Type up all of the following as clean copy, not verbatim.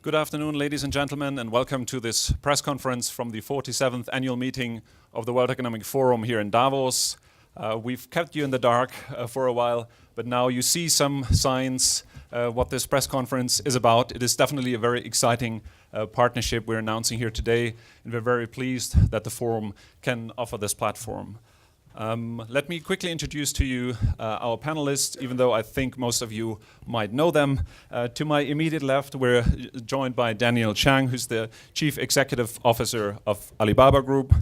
Good afternoon, ladies and gentlemen, and welcome to this press conference from the 47th annual meeting of the World Economic Forum here in Davos. We've kept you in the dark for a while, but now you see some signs what this press conference is about. It is definitely a very exciting partnership we're announcing here today, and we're very pleased that the forum can offer this platform. Let me quickly introduce to you our panelists, even though I think most of you might know them. To my immediate left, we're joined by Daniel Zhang, who's the Chief Executive Officer of Alibaba Group.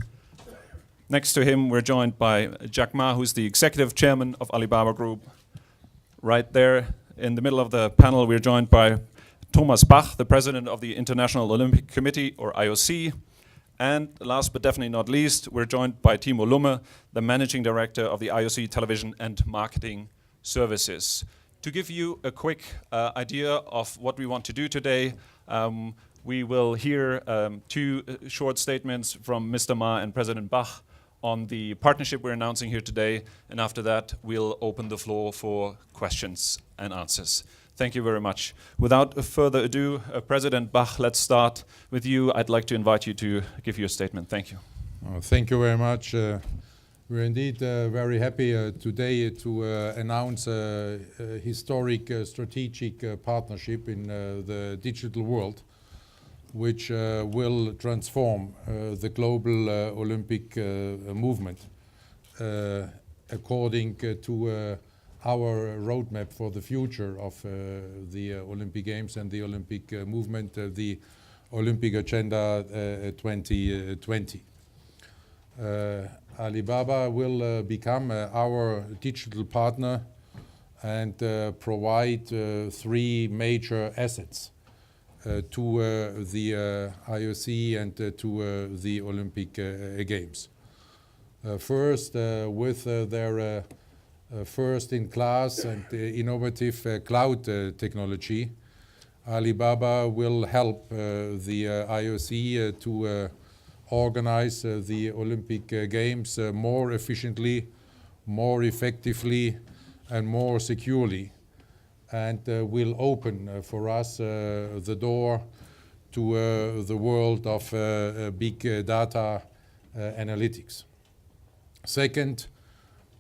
Next to him, we're joined by Jack Ma, who's the Executive Chairman of Alibaba Group. Right there in the middle of the panel, we're joined by Thomas Bach, the President of the International Olympic Committee, or IOC. And last but definitely not least, we're joined by Timo Lumme, the Managing Director of the IOC Television and Marketing Services. To give you a quick idea of what we want to do today, we will hear two short statements from Mr. Ma and President Bach on the partnership we're announcing here today, and after that we'll open the floor for questions and answers. Thank you very much. Without further ado, President Bach, let's start with you. I'd like to invite you to give your statement. Thank you. Thank you very much. We're indeed very happy today to announce a historic strategic partnership in the digital world, which will transform the global Olympic movement according to our roadmap for the future of the Olympic Games and the Olympic movement, the Olympic Agenda 2020. Alibaba will become our digital partner and provide three major assets to the IOC and to the Olympic Games. First, with their first-in-class and innovative cloud technology, Alibaba will help the IOC to organize the Olympic Games more efficiently, more effectively, and more securely, and will open for us the door to the world of big data analytics. Second,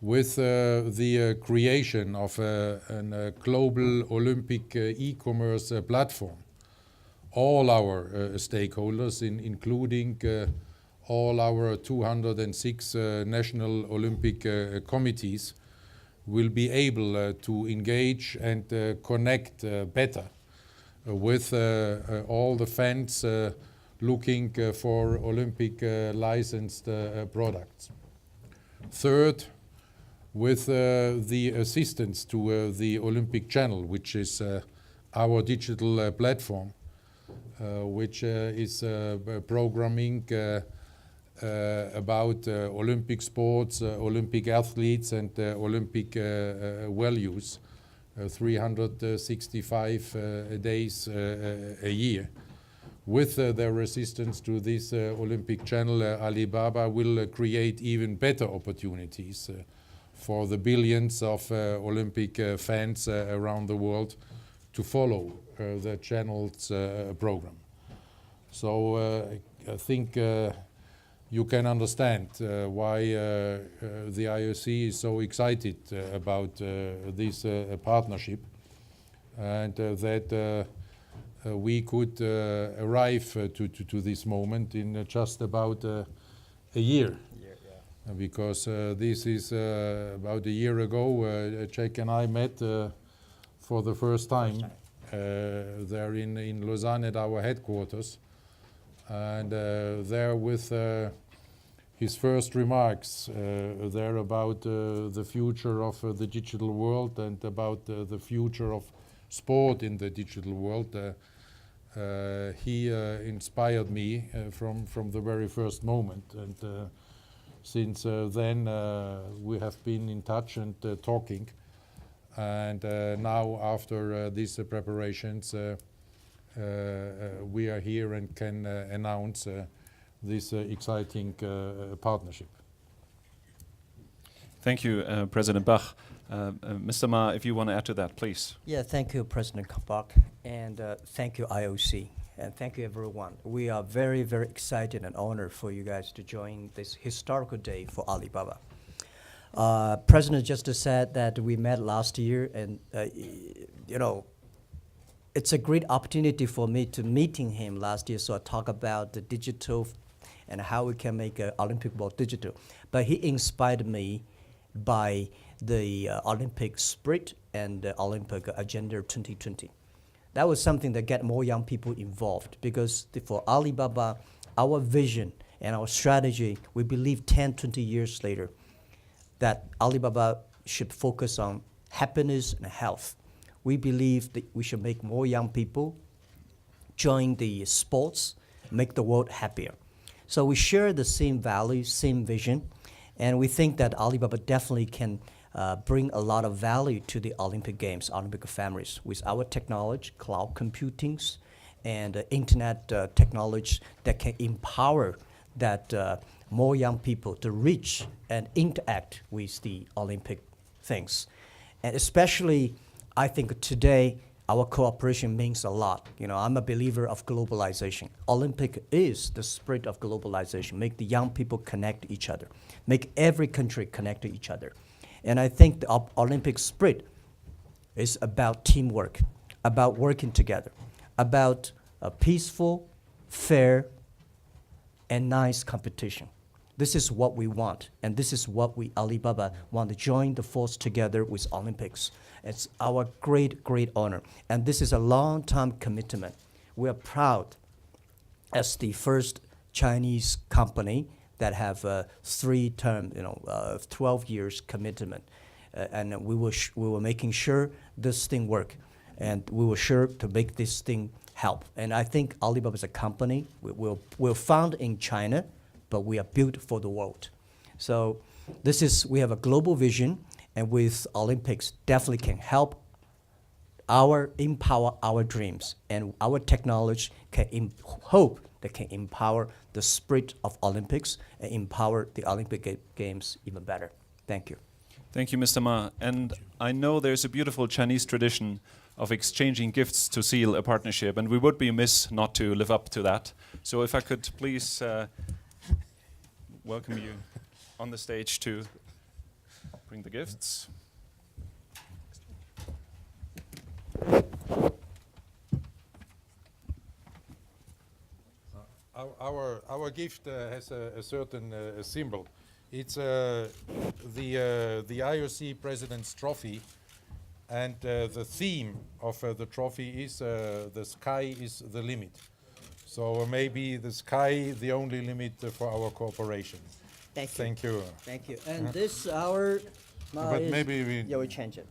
with the creation of a global Olympic e-commerce platform, all our stakeholders, including all our 206 national Olympic committees, will be able to engage and connect better with all the fans looking for Olympic licensed products. Third, with the assistance to the Olympic Channel, which is our digital platform, which is programming about Olympic sports, Olympic athletes, and Olympic values, 365 days a year. With their assistance to this Olympic Channel, Alibaba will create even better opportunities for the billions of Olympic fans around the world to follow the channel's program. So I think you can understand why the IOC is so excited about this partnership, and that we could arrive to this moment in just about a year. Because this is about a year ago, Jack and I met for the first time there in Lausanne at our headquarters, and there with his first remarks there about the future of the digital world and about the future of sport in the digital world. He inspired me from the very first moment, and since then we have been in touch and talking, and now after these preparations we are here and can announce this exciting partnership. Thank you, President Bach. Mr. Ma, if you want to add to that, please. Yeah, thank you, President Bach, and thank you, IOC. and thank you, everyone. We are very, very excited and honored for you guys to join this historical day for Alibaba. President just said that we met last year, and you know, it's a great opportunity for me to meeting him last year. So I talk about the digital and how we can make Olympic ball digital. But he inspired me by the Olympic spirit and the Olympic Agenda 2020. That was something that get more young people involved, because for Alibaba, our vision and our strategy, we believe 10, 20 years later, that Alibaba should focus on happiness and health. We believe that we should make more young people join the sports, make the world happier. So we share the same values, same vision, and we think that Alibaba definitely can bring a lot of value to the Olympic Games, Olympic families, with our technology, cloud computing, and internet technology that can empower that more young people to reach and interact with the Olympic things. And especially, I think today, our cooperation means a lot. You know, I'm a believer of globalization. Olympic is the spirit of globalization, make the young people connect to each other, make every country connect to each other. And I think the Olympic spirit is about teamwork, about working together, about a peaceful, fair, and nice competition. This is what we want, and this is what we, Alibaba, want to join the force together with Olympics. It's our great, great honor, and this is a long-time commitment. We are proud as the first Chinese company that have 12 years commitment, and we were making sure this thing work, and we were sure to make this thing help. And I think Alibaba is a company. We're found in China, but we are built for the world. So we have a global vision, and with Olympics definitely can help empower our dreams, and our technology can hope that can empower the spirit of Olympics and empower the Olympic Games even better. Thank you. Thank you, Mr. Ma. And I know there's a beautiful Chinese tradition of exchanging gifts to seal a partnership, and we would be amiss not to live up to that. So if I could please welcome you on the stage to bring the gifts. Our gift has a certain symbol. It's the IOC President's Trophy, and the theme of the trophy is the sky is the limit. So maybe the sky the only limit for our cooperation. Thank you. Thank you. Thank you. And this our. But maybe we. Yeah, we change it.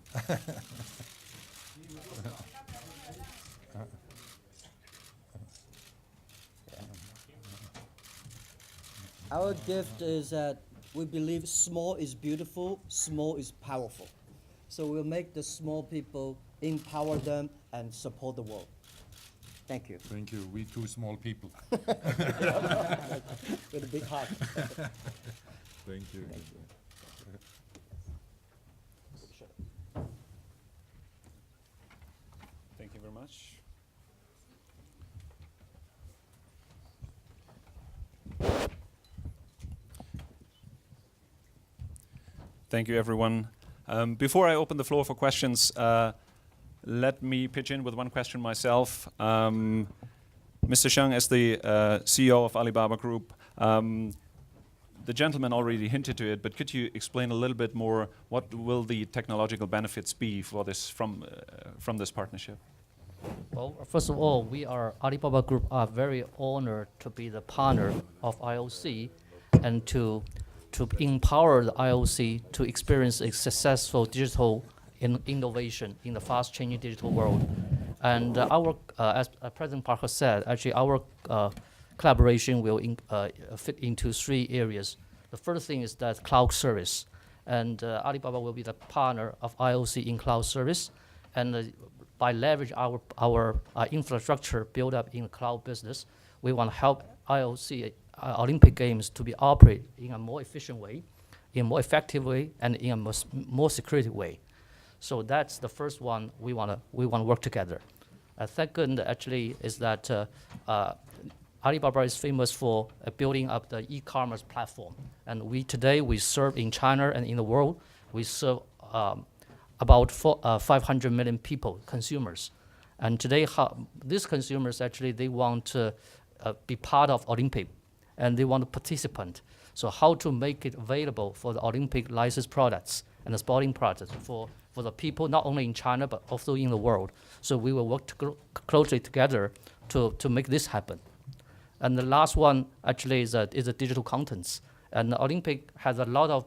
Our gift is that we believe small is beautiful, small is powerful. So we'll make the small people, empower them, and support the world. Thank you. Thank you. We two small people. With a big heart. Thank you. Thank you. Thank you very much. Thank you, everyone. Before I open the floor for questions, let me pitch in with one question myself. Mr. Sheng, as the CEO of Alibaba Group, the gentleman already hinted to it, but could you explain a little bit more what will the technological benefits be for this from this partnership? Well, first of all, we are Alibaba Group are very honored to be the partner of IOC and to empower the IOC to experience a successful digital innovation in the fast-changing digital world. And as President Parker said, actually our collaboration will fit into 3 areas. The first thing is that cloud service, and Alibaba will be the partner of IOC in cloud service, and by leverage our infrastructure built up in the cloud business, we want to help IOC Olympic Games to be operated in a more efficient way, in a more effective way, and in a more security way. So that's the first one we want to work together. Second, actually, is that Alibaba is famous for building up the e-commerce platform. And today we serve in China and in the world, we serve about 500 million people, consumers. And today, these consumers actually, they want to be part of Olympic and they want to participate. So how to make it available for the Olympic licensed products and the sporting products for the people, not only in China, but also in the world. So we will work closely together to make this happen. And the last one actually is the digital contents. And the Olympic has a lot of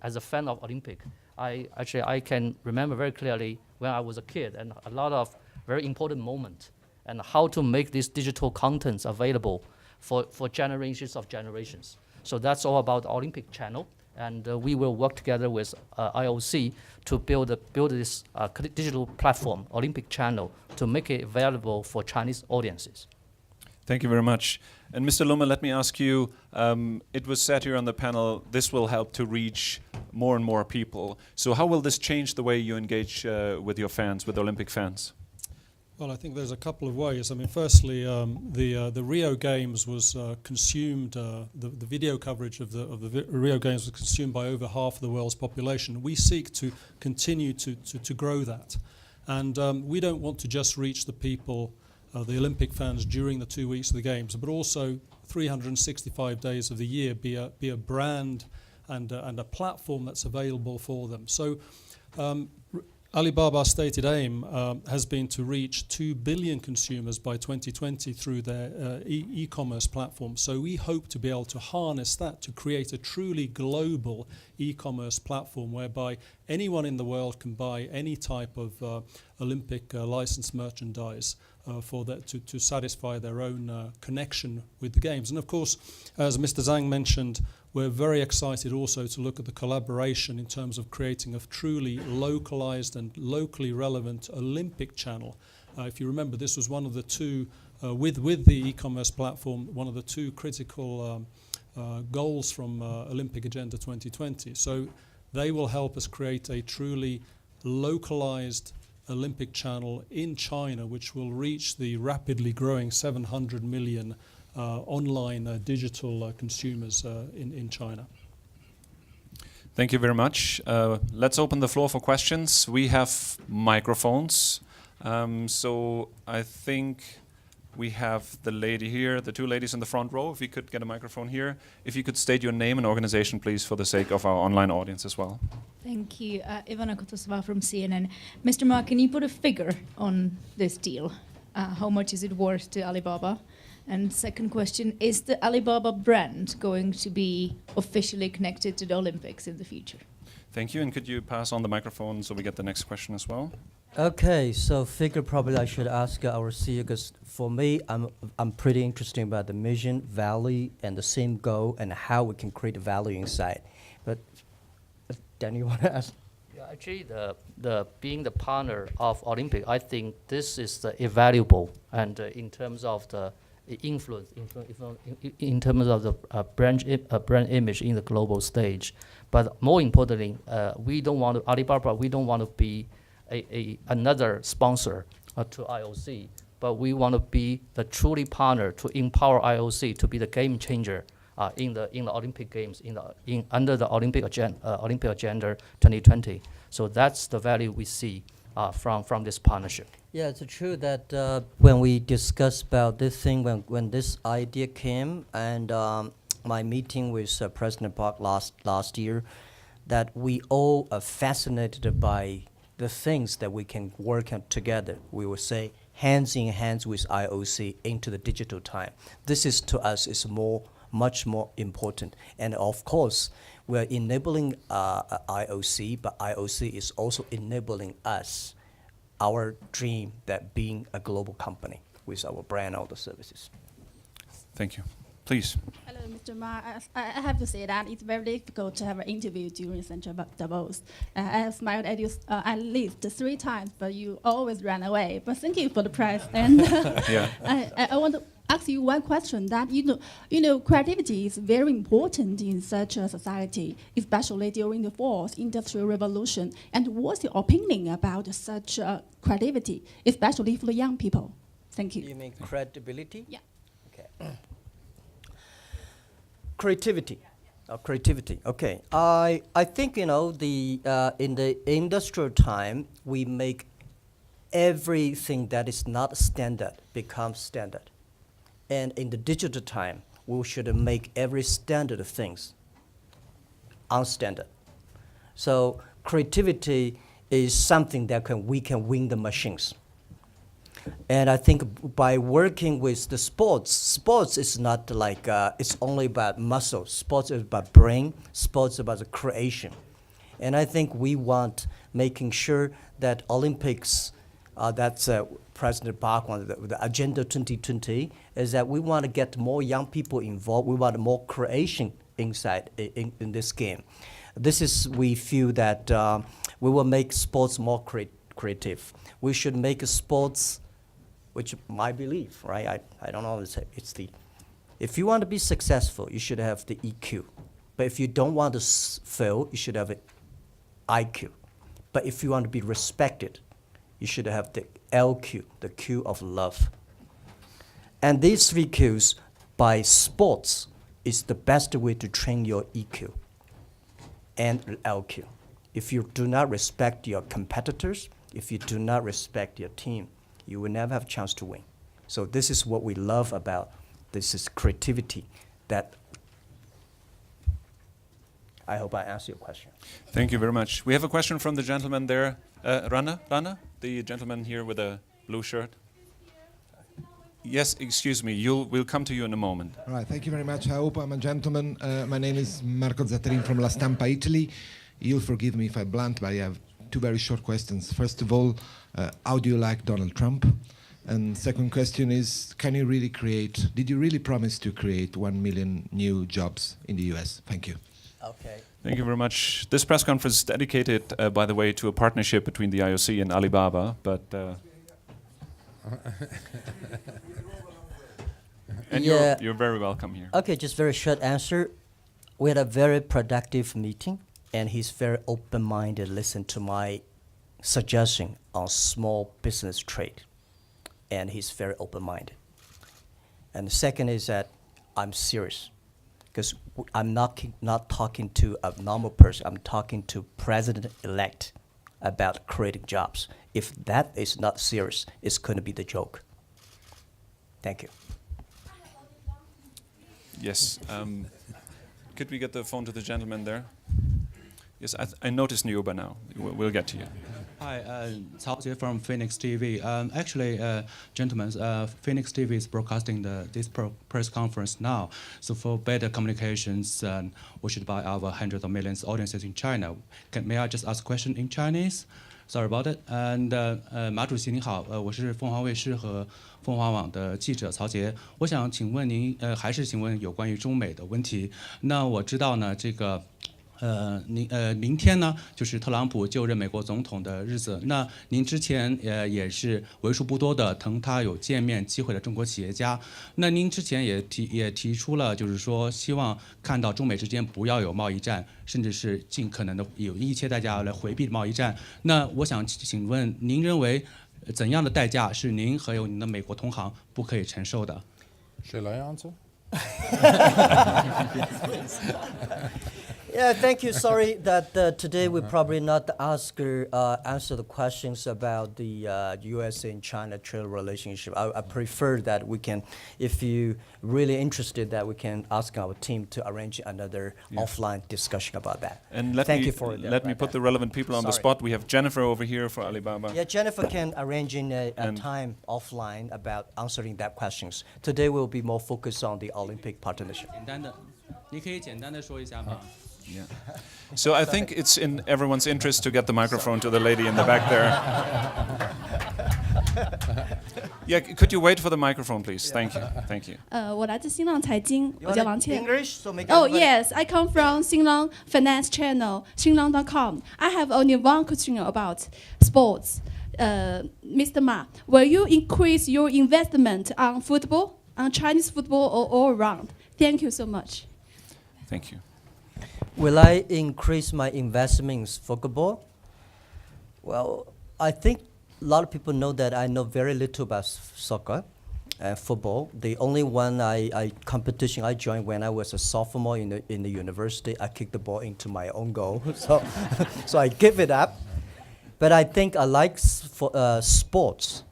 as a fan of Olympic, I can remember very clearly when I was a kid and a lot of very important moments and how to make these digital contents available for generations of generations. So that's all about the Olympic channel. And we will work together with IOC to build this digital platform, Olympic channel, to make it available for Chinese audiences. Thank you very much. And Mr. Lumme, let me ask you, it was said here on the panel, this will help to reach more and more people. So how will this change the way you engage with your fans, with Olympic fans? Well, I think there's a couple of ways. I mean, firstly, the Rio Games was consumed. The video coverage of the Rio Games was consumed by over half of the world's population. We seek to continue to grow that, and we don't want to just reach the people, the Olympic fans, during the 2 weeks of the Games, but also 365 days of the year be a brand and a platform that's available for them. So. Alibaba's stated aim has been to reach 2 billion consumers by 2020 through their e-commerce platform. So we hope to be able to harness that to create a truly global e-commerce platform whereby anyone in the world can buy any type of Olympic licensed merchandise for that to satisfy their own connection with the Games. And of course, as Mr. Zhang mentioned, we're very excited also to look at the collaboration in terms of creating a truly localized and locally relevant Olympic channel. If you remember, this was one of the two, with the e-commerce platform, one of the two critical goals from Olympic Agenda 2020. So they will help us create a truly localized Olympic channel in China, which will reach the rapidly growing 700 million online digital consumers in China. Thank you very much. Let's open the floor for questions. We have microphones. So I think we have the lady here, the two ladies in the front row. If we could get a microphone here. If you could state your name and organization, please, for the sake of our online audience as well. Thank you. Ivana Kotosova from CNN. Mr. Ma, can you put a figure on this deal? How much is it worth to Alibaba? And second question, is the Alibaba brand going to be officially connected to the Olympics in the future? Thank you. And could you pass on the microphone so we get the next question as well? Okay, so figure probably I should ask our CEO, because for me, I'm pretty interested about the mission, value, and the same goal, and how we can create value inside. But Dan, you want to ask? Yeah, actually, the being the partner of Olympic, I think this is invaluable, and in terms of the influence in terms of the brand image in the global stage. But more importantly, Alibaba, we don't want to be another sponsor to IOC, but we want to be the truly partner to empower IOC to be the game changer in the Olympic Games under the Olympic Agenda 2020. So that's the value we see from this partnership. Yeah, it's true that when we discussed about this thing, when this idea came, and my meeting with President Park last year, that we all are fascinated by the things that we can work on together. We will say hands in hands with IOC into the digital time. This is to us is much more important. And of course, we're enabling IOC, but IOC is also enabling us, our dream that being a global company with our brand, all the services. Thank you. Please. Hello, Mr. Ma. I have to say that it's very difficult to have an interview during Central Davos. I have smiled at you at least 3 times, but you always ran away. But thank you for the prize. And Yeah. I want to ask you one question that creativity is very important in such a society, especially during the fourth industrial revolution. And what's your opinion about such creativity, especially for the young people? Thank you. You mean credibility? Yeah. Okay. Creativity. Creativity. Okay. I think in the industrial time we make everything that is not standard become standard. And in the digital time, we should make every standard of things unstandard. So creativity is something that we can win the machines. And I think by working with the sports is not like, it's only about muscle. Sports is about brain. Sports is about the creation. And I think we want making sure that Olympics, that's President Park wanted, the Agenda 2020, is that we want to get more young people involved. We want more creation inside in this game. This is, we feel that we will make sports more creative. We should make sports, which my belief, right? I don't know, it's the, if you want to be successful, you should have the EQ. But if you don't want to fail, you should have an IQ. But if you want to be respected, you should have the LQ, the Q of love. And these three Qs, by sports, is the best way to train your EQ and LQ. If you do not respect your competitors, if you do not respect your team, you will never have a chance to win. So this is what we love about this is creativity. That I hope I answered your question. Thank you very much. We have a question from the gentleman there. Rana, the gentleman here with a blue shirt. Yes, excuse me. We'll come to you in a moment. All right, thank you very much. I hope I'm a gentleman. My name is Marco Zatterin from La Stampa, Italy. You'll forgive me if I'm blunt, but I have two very short questions. First of all, how do you like Donald Trump? And second question is, did you really promise to create 1 million new jobs in the US? Thank you. Okay. Thank you very much. This press conference is dedicated, by the way, to a partnership between the IOC and Alibaba, but... and Yeah. you're very welcome here. Okay, just very short answer. We had a very productive meeting, and he's very open-minded, listened to my suggestion on small business trade, and he's very open-minded. And the second is that I'm serious, because I'm not talking to a normal person. I'm talking to President-elect about creating jobs. If that is not serious, it's going to be the joke. Thank you. Yes. Could we get the phone to the gentleman there? Yes, I noticed Nioba now. We'll get to you. Hi, Cao Jie from Phoenix TV. Actually, gentlemen, Phoenix TV is broadcasting this press conference now. So for better communications, we should buy our hundreds of millions audiences in China. May I just ask a question in Chinese? Sorry about it. And 马主席您好，我是凤凰卫视和凤凰网的记者曹杰。我想请问您，还是请问有关于中美的问题。那我知道呢，这个。明天呢，就是特朗普就任美国总统的日子。那您之前也是为数不多的同他有见面机会的中国企业家。那您之前也提出了，就是说希望看到中美之间不要有贸易战，甚至是尽可能的有一切代价来回避贸易战。那我想请问，您认为怎样的代价是您还有您的美国同行不可以承受的？ Shall I answer? Yeah, thank you. Sorry that today we probably not answer the questions about the U.S. and China trade relationship. I prefer that we can, if you really interested, that we can ask our team to arrange another offline discussion about that. And let me put the relevant people on the spot. We have Jennifer over here for Alibaba. Yeah, Jennifer can arrange in a time offline about answering that questions. Today we'll be more focused on the Olympic partnership. 简单的，你可以简单的说一下吗？ Yeah. So I think it's in everyone's interest to get the microphone to the lady in the back there. Yeah, could you wait for the microphone, please? Thank you. Thank you. 我来自新浪财经，我叫王倩。 English, so make Oh everybody- yes, I come from Xinlang Finance Channel, Xinlang.com. I have only one question about sports. Mr. Ma, will you increase your investment on football? on Chinese football or all around? Thank you so much. Thank you. Will I increase my investments in football? Well, I think a lot of people know that I know very little about soccer and football. The only one competition I joined when I was a sophomore in the university, I kicked the ball into my own goal, so I give it up. But I think I like sports.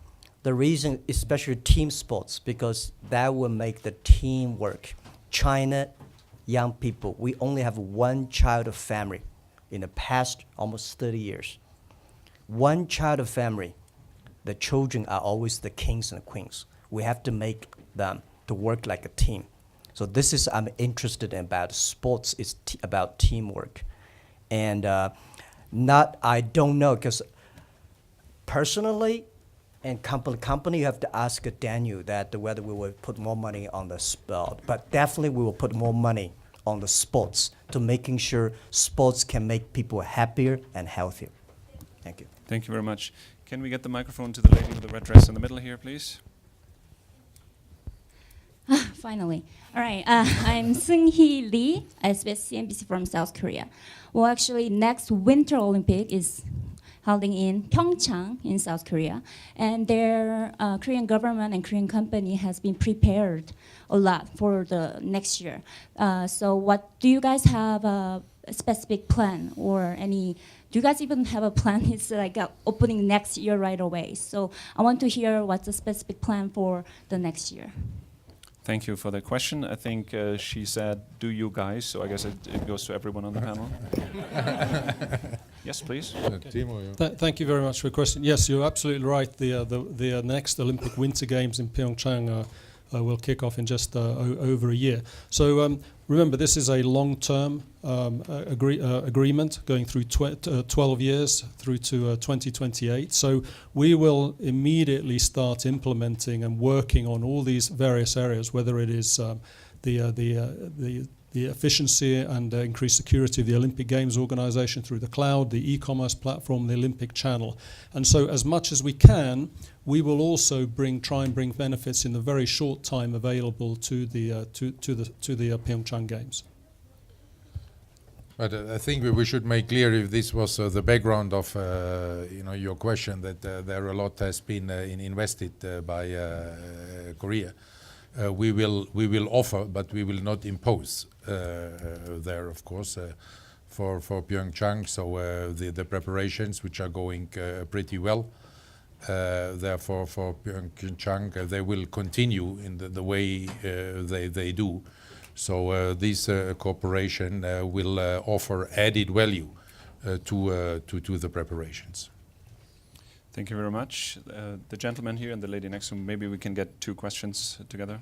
The reason, especially team sports, because that will make the team work. China, young people, we only have one child of family in the past almost 30 years. One child of family, the children are always the kings and queens. We have to make them to work like a team. So this is I'm interested in about sports is about teamwork. And I don't know, because personally, and company, you have to ask Daniel that whether we will put more money on the sport. But definitely we will put more money on the sports to making sure sports can make people happier and healthier. Thank you. Thank you very much. Can we get the microphone to the lady with the red dress in the middle here, please? Finally. All right. I'm Seung-hee Lee, SBS CNBC from South Korea. Well, actually, next Winter Olympic is holding in Pyeongchang in South Korea. And their Korean government and Korean company has been prepared a lot for the next year. So what do you guys have a specific plan or any, do you guys even have a plan? It's like opening next year right away. So I want to hear what's the specific plan for the next year. Thank you for the question. I think she said, do you guys? So I guess it goes to everyone on the panel. Yes, please. Thank you very much for your question. Yes, you're absolutely right. The next Olympic Winter Games in Pyeongchang will kick off in just over a year. So remember, this is a long-term agreement going through 12 years through to 2028. So we will immediately start implementing and working on all these various areas, whether it is the efficiency and increased security of the Olympic Games organization through the cloud, the e-commerce platform, the Olympic channel. And so as much as we can, we will also try and bring benefits in the very short time available to the Pyeongchang Games. But I think we should make clear, if this was the background of your question, that there a lot has been invested by Korea. We will offer, but we will not impose there, of course, for Pyeongchang. So the preparations, which are going pretty well, therefore for Pyeongchang, they will continue in the way they do. So this cooperation will offer added value to the preparations. Thank you very much. The gentleman here and the lady next to him, maybe we can get two questions together.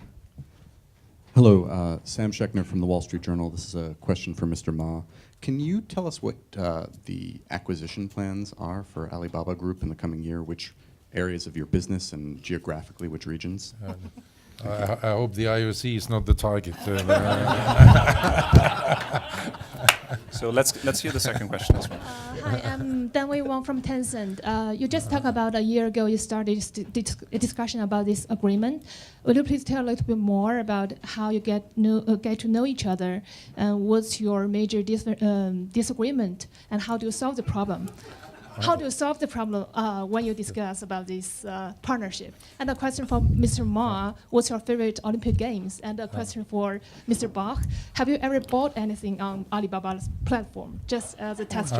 Hello, Sam Schechner from the Wall Street Journal. This is a question for Mr. Ma. Can you tell us what the acquisition plans are for Alibaba Group in the coming year? Which areas of your business and geographically, which regions? I hope the IOC is not the target. So let's hear the second question as well. Hi, I'm Danwei Wang from Tencent. You just talked about a year ago you started a discussion about this agreement. Will you please tell a little bit more about how you get to know each other, and what's your major disagreement, and how do you solve the problem? How do you solve the problem when you discuss about this partnership? And a question for Mr. Ma, what's your favorite Olympic Games? And a question for Mr. Bach, have you ever bought anything on Alibaba's platform, just as a test?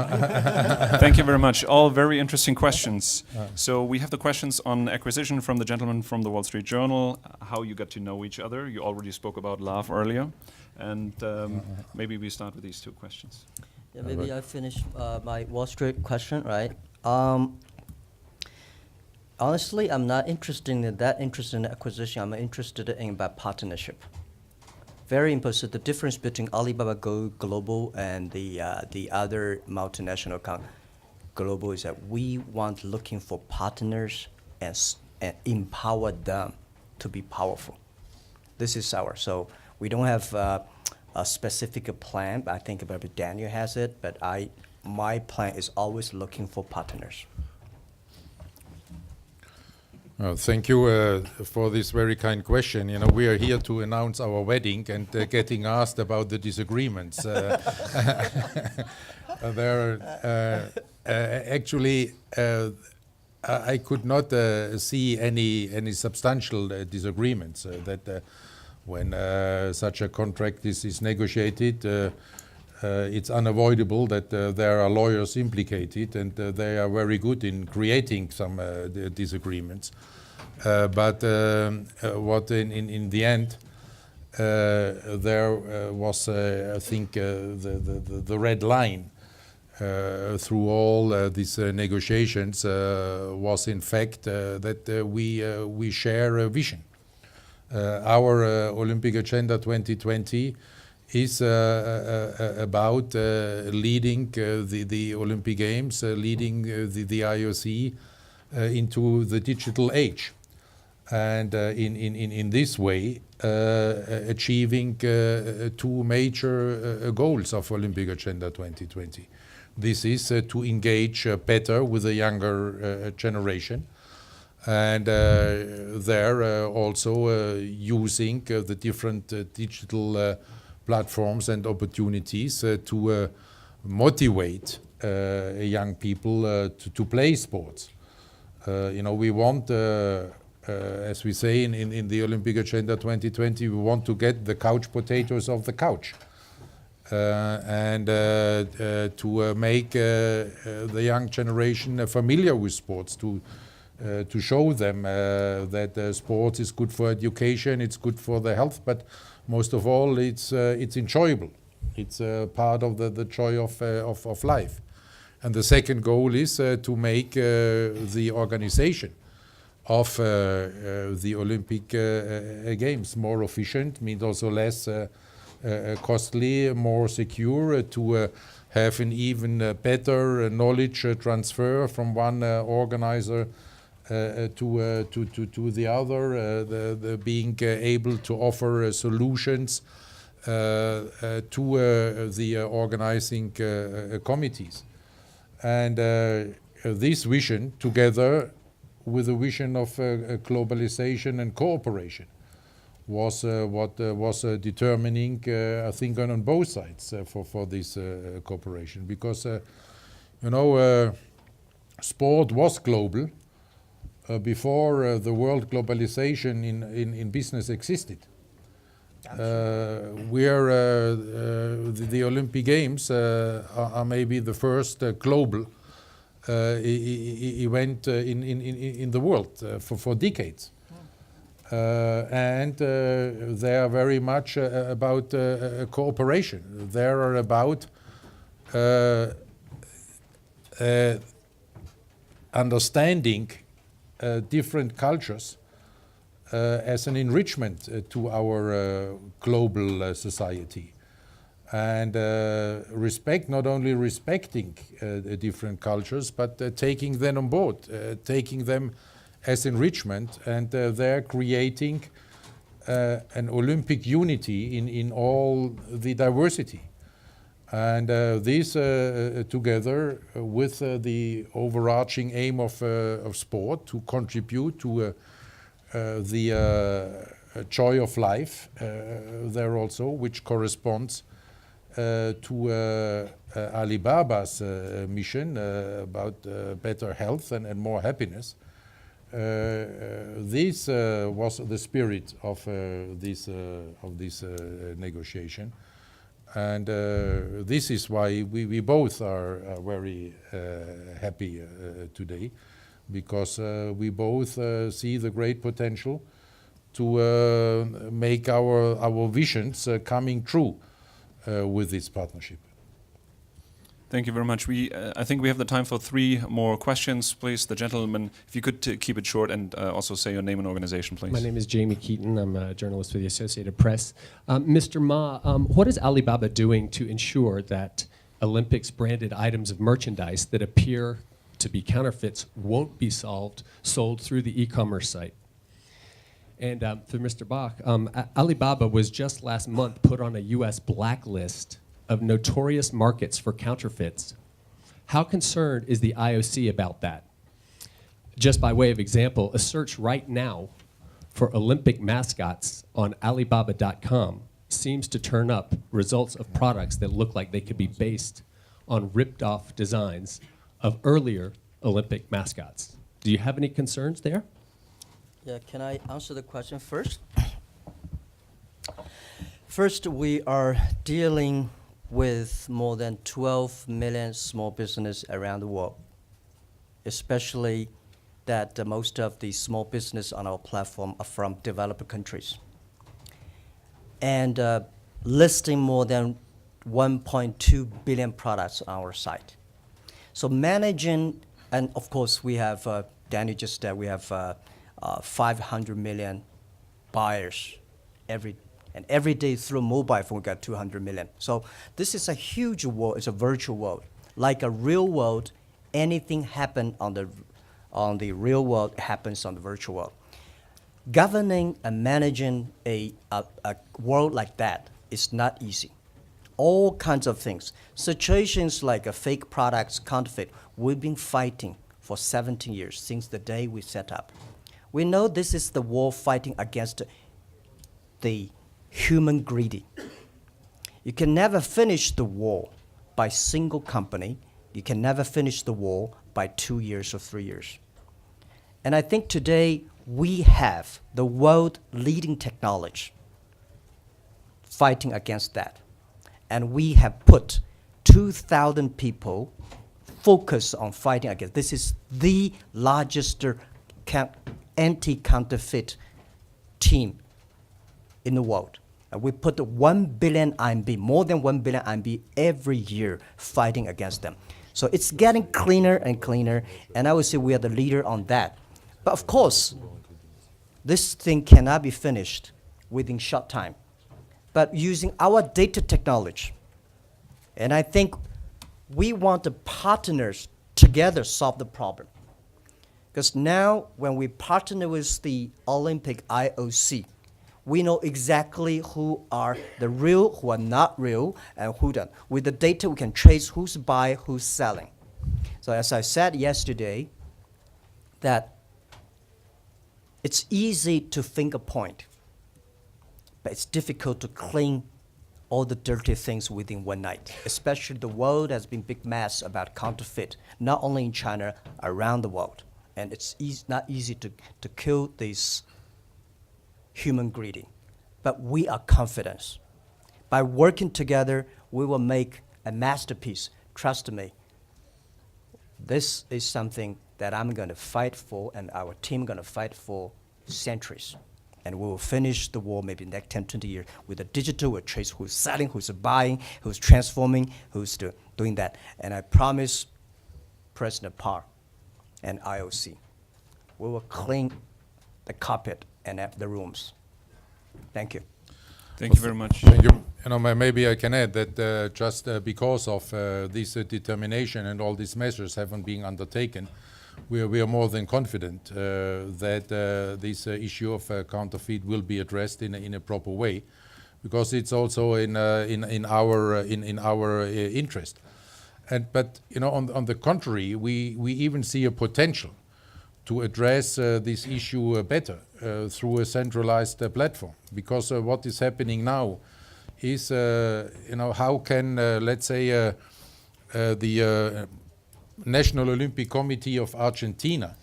Thank you very much. All very interesting questions. So we have the questions on acquisition from the gentleman from the Wall Street Journal, how you got to know each other. You already spoke about love earlier. And maybe we start with these two questions. Yeah, maybe I finish my Wall Street question, right? Honestly, I'm not interested in acquisition. I'm interested in about partnership. Very important. The difference between Alibaba Go Global and the other multinational global is that we want looking for partners and empower them to be powerful. This is so we don't have a specific plan, but I think maybe Daniel has it, but my plan is always looking for partners. Thank you for this very kind question. You know, we are here to announce our wedding and getting asked about the disagreements. Actually, I could not see any substantial disagreements. When such a contract is negotiated, it's unavoidable that there are lawyers implicated, and they are very good in creating some disagreements. But what in the end there was, I think, the red line through all these negotiations was in fact that we share a vision. Our Olympic Agenda 2020 is about leading the Olympic Games, leading the IOC into the digital age, and in this way achieving two major goals of Olympic Agenda 2020. This is to engage better with the younger generation, and they're also using the different digital platforms and opportunities to motivate young people to play sports. We want, as we say in the Olympic Agenda 2020, we want to get the couch potatoes off the couch. And to make the young generation familiar with sports, to show them that sports is good for education, it's good for their health, but most of all, it's enjoyable. It's part of the joy of life. And the second goal is to make the organization of the Olympic Games more efficient, means also less costly, more secure, to have an even better knowledge transfer from one organizer to the other, the being able to offer solutions to the organizing committees. And this vision, together with the vision of globalization and cooperation, was what was determining, I think, on both sides for this cooperation. Because, sport was global before the world globalization in business existed. The Olympic Games are maybe the first global event in the world for decades. And they are very much about cooperation. They are about understanding different cultures as an enrichment to our global society. And respect, not only respecting different cultures, but taking them on board, taking them as enrichment, and they're creating an Olympic unity in all the diversity. And this together with the overarching aim of sport to contribute to the joy of life there also, which corresponds to Alibaba's mission about better health and more happiness. This was the spirit of this negotiation, and this is why we both are very happy today, because we both see the great potential to make our visions coming true with this partnership. Thank you very much. I think we have the time for 3 more questions, please. The gentleman, if you could keep it short and also say your name and organization, please. My name is Jamie Keaton. I'm a journalist for the Associated Press. Mr. Ma, what is Alibaba doing to ensure that Olympics branded items of merchandise that appear to be counterfeits won't be sold through the e-commerce site? And for Mr. Bach, Alibaba was just last month put on a U.S. blacklist of notorious markets for counterfeits. How concerned is the IOC about that? just by way of example, a search right now for Olympic mascots on Alibaba.com seems to turn up results of products that look like they could be based on ripped-off designs of earlier Olympic mascots. Do you have any concerns there? Yeah, can I answer the question first? First, we are dealing with more than 12 million small businesses around the world, especially that most of the small business on our platform are from developed countries. And listing more than 1.2 billion products on our site. So managing, and of course we have, Daniel just said, we have 500 million buyers every day through mobile phone we got 200 million. So this is a huge world, it's a virtual world. Like a real world, anything happen on the real world happens on the virtual world. Governing and managing a world like that is not easy. All kinds of things. Situations like fake products, counterfeit, we've been fighting for 17 years since the day we set up. We know this is the war fighting against the human greedy. You can never finish the war by single company. You can never finish the war by 2 years or 3 years. And I think today we have the world leading technology fighting against that. And we have put 2,000 people focused on fighting against. This is the largest anti-counterfeit team in the world. And we put 1 billion RMB, more than 1 billion RMB every year fighting against them. So it's getting cleaner and cleaner, and I would say we are the leader on that. But of course, this thing cannot be finished within short time. But using our data technology, and I think we want the partners together solve the problem. Because now when we partner with the Olympic IOC, we know exactly who are the real, who are not real, and who don't. With the data, we can trace who's buying, who's selling. So as I said yesterday, that it's easy to finger point, but it's difficult to clean all the dirty things within one night. Especially the world has been big mess about counterfeit, not only in China, around the world. And it's not easy to kill this human greedy. But we are confident. By working together, we will make a masterpiece. Trust me, this is something that I'm going to fight for and our team going to fight for centuries. And we will finish the war maybe next 10, 20 years with the digital, we'll trace who's selling, who's buying, who's transforming, who's doing that. And I promise President Park and IOC, we will clean the carpet and the rooms. Thank you. Thank you very much. Thank you. You know, maybe I can add that just because of this determination and all these measures haven't been undertaken, we are more than confident that this issue of counterfeit will be addressed in a proper way, because it's also in our interest. But you know, on the contrary, we even see a potential to address this issue better through a centralized platform. Because what is happening now is, you know, how can let's say the National Olympic Committee of Argentina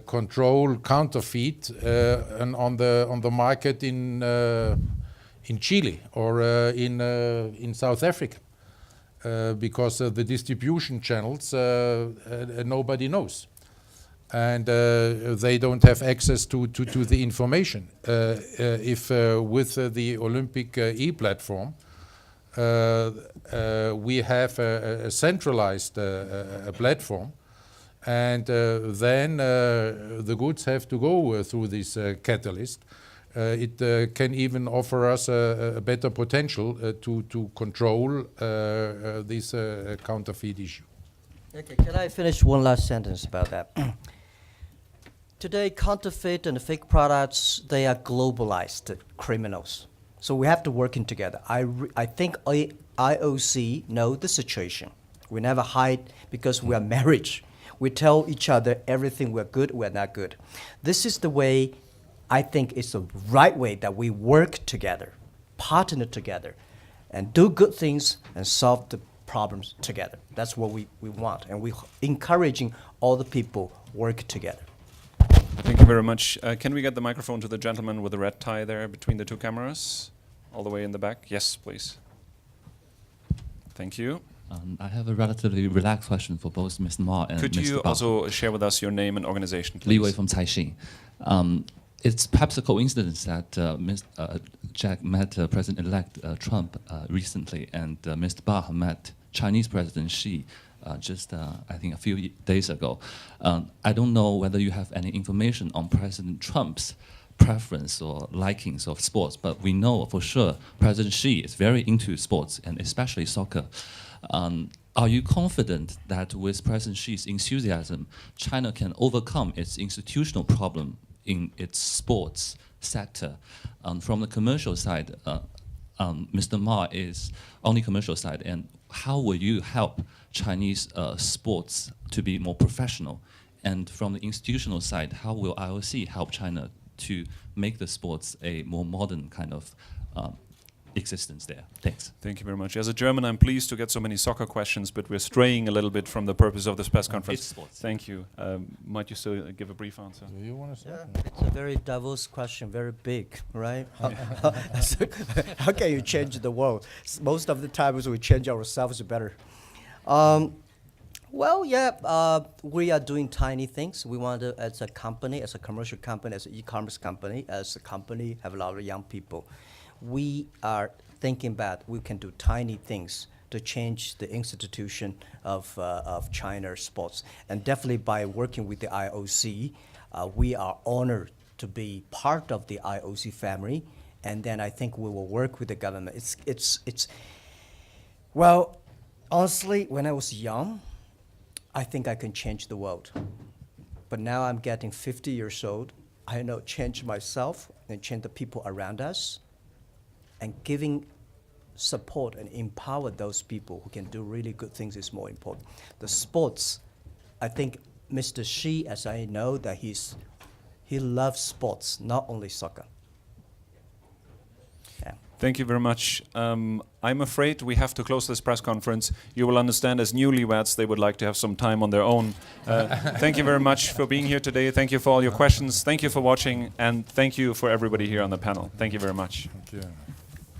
control counterfeit on the market in Chile or in South Africa, because the distribution channels nobody knows, and they don't have access to the information. If with the Olympic e-platform, we have a centralized platform, and then the goods have to go through this catalyst. It can even offer us a better potential to control this counterfeit issue. Okay, can I finish one last sentence about that? Today, counterfeit and fake products, they are globalized criminals. So we have to work in together. I think IOC know the situation. We never hide because we are married. We tell each other everything we're good, we're not good. This is the way I think it's the right way that we work together, partner together, and do good things and solve the problems together. That's what we want. And we're encouraging all the people work together. Thank you very much. Can we get the microphone to the gentleman with the red tie there between the two cameras? All the way in the back? Yes, please. Thank you. I have a relatively relaxed question for both Mr. Ma and Could Mr. you Bao. also share with us your name and organization, please? Li Wei from Caixin. It's perhaps a coincidence that Jack met President-elect Trump recently, and Mr. Ba met Chinese President Xi just, I think, a few days ago. I don't know whether you have any information on President Trump's preference or likings of sports, but we know for sure President Xi is very into sports, and especially soccer. Are you confident that with President Xi's enthusiasm, China can overcome its institutional problem in its sports sector? From the commercial side, Mr. Ma is on the commercial side, and how will you help Chinese sports to be more professional? And from the institutional side, how will IOC help China to make the sports a more modern kind of existence there? Thanks. Thank you very much. As a German, I'm pleased to get so many soccer questions, but we're straying a little bit from the purpose of this press conference. It's sports. Thank you. Might you still give a brief answer? Do you want to start? Yeah, it's a very Davos question, very big, right? How can you change the world? Most of the times we change ourselves better. Well, yeah, we are doing tiny things. We want to, as a company, as a commercial company, as an e-commerce company, as a company, have a lot of young people. We are thinking that we can do tiny things to change the institution of China sports. And definitely by working with the IOC, we are honored to be part of the IOC family. And then I think we will work with the government. Well, honestly, when I was young, I think I can change the world. But now I'm getting 50 years old. I know change myself and change the people around us, and giving support and empower those people who can do really good things is more important. The sports, I think Mr. Xi, as I know, that he loves sports, not only soccer. Yeah. Thank you very much. I'm afraid we have to close this press conference. You will understand as newlyweds, they would like to have some time on their own. Thank you very much for being here today. Thank you for all your questions. Thank you for watching. And thank you for everybody here on the panel. Thank you very much. Thank you.